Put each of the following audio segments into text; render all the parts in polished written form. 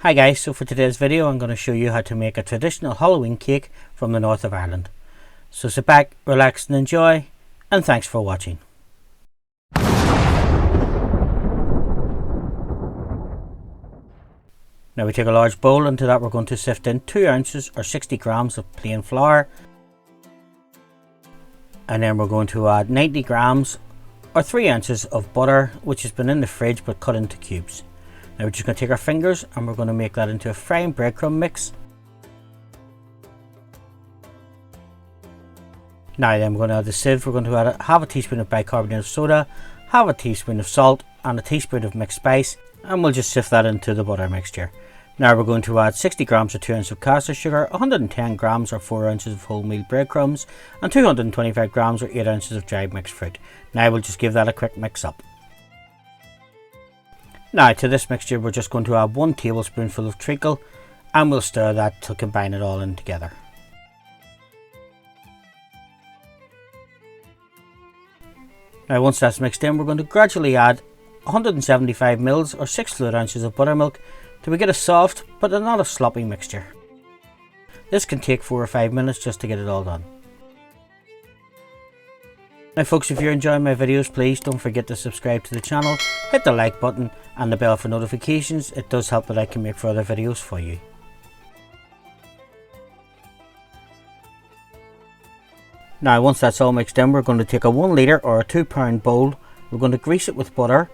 Hi guys, so for today's video I'm going to show you how to make a traditional Halloween cake from the north of Ireland. So sit back, relax and enjoy, and thanks for watching. Now we take a large bowl. Into that we're going to sift in 2 ounces or 60 grams of plain flour, and then we're going to add 90 grams or 3 ounces of butter, which has been in the fridge but cut into cubes. Now we're just going to take our fingers and we're going to make that into a fine breadcrumb mix. Now then we're going to add the sieve. We're going to add half a teaspoon of bicarbonate of soda, half a teaspoon of salt and a teaspoon of mixed spice, and we'll just sift that into the butter mixture. Now we're going to add 60 grams or 2 ounces of caster sugar, 110 grams or 4 ounces of wholemeal breadcrumbs, and 225 grams or 8 ounces of dried mixed fruit. Now we'll just give that a quick mix up. Now to this mixture we're just going to add 1 tablespoonful of treacle, and we'll stir that to combine it all in together. Now once that's mixed in, we're going to gradually add 175 ml or 6 fluid ounces of buttermilk till we get a soft but not a sloppy mixture. This can take 4 or 5 minutes just to get it all done. Now folks, if you're enjoying my videos, please don't forget to subscribe to the channel, hit the like button and the bell for notifications. It does help that I can make further videos for you. Now once that's all mixed in, we're going to take a 1 litre or a 2 pound bowl. We're going to grease it with butter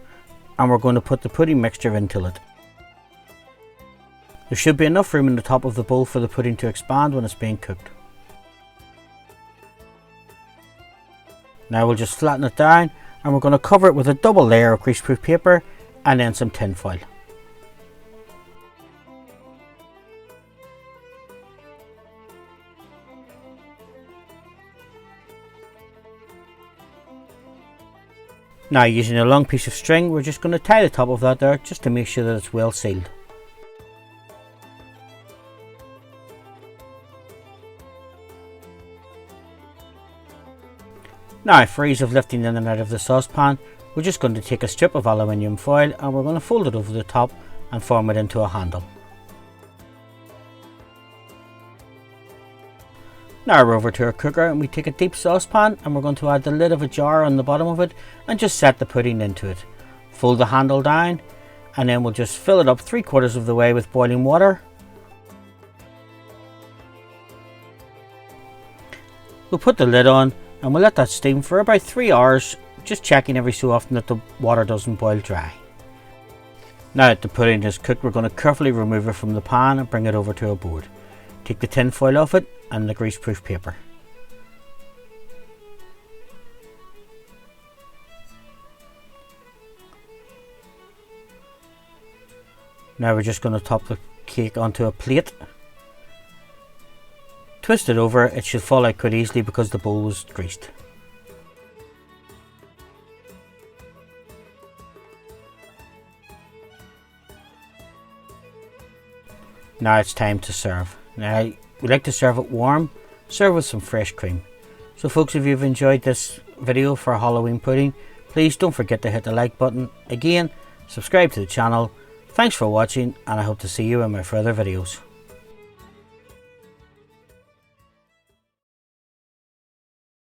and we're going to put the pudding mixture into it. There should be enough room in the top of the bowl for the pudding to expand when it's being cooked. Now we'll just flatten it down and we're going to cover it with a double layer of greaseproof paper and then some tin foil. Now using a long piece of string, we're just going to tie the top of that there just to make sure that it's well sealed. Now for ease of lifting in and out of the saucepan, we're just going to take a strip of aluminium foil and we're going to fold it over the top and form it into a handle. Now we're over to our cooker and we take a deep saucepan and we're going to add the lid of a jar on the bottom of it and just set the pudding into it. Fold the handle down and then we'll just fill it up 3/4 of the way with boiling water. We'll put the lid on and we'll let that steam for about 3 hours, just checking every so often that the water doesn't boil dry. Now that the pudding is cooked, we're going to carefully remove it from the pan and bring it over to a board. Take the tin foil off it and the greaseproof paper. Now we're just going to top the cake onto a plate. Twist it over, it should fall out quite easily because the bowl was greased. Now it's time to serve. Now we like to serve it warm, serve with some fresh cream. So folks, if you've enjoyed this video for Halloween pudding, please don't forget to hit the like button. Again, subscribe to the channel. Thanks for watching and I hope to see you in my further videos.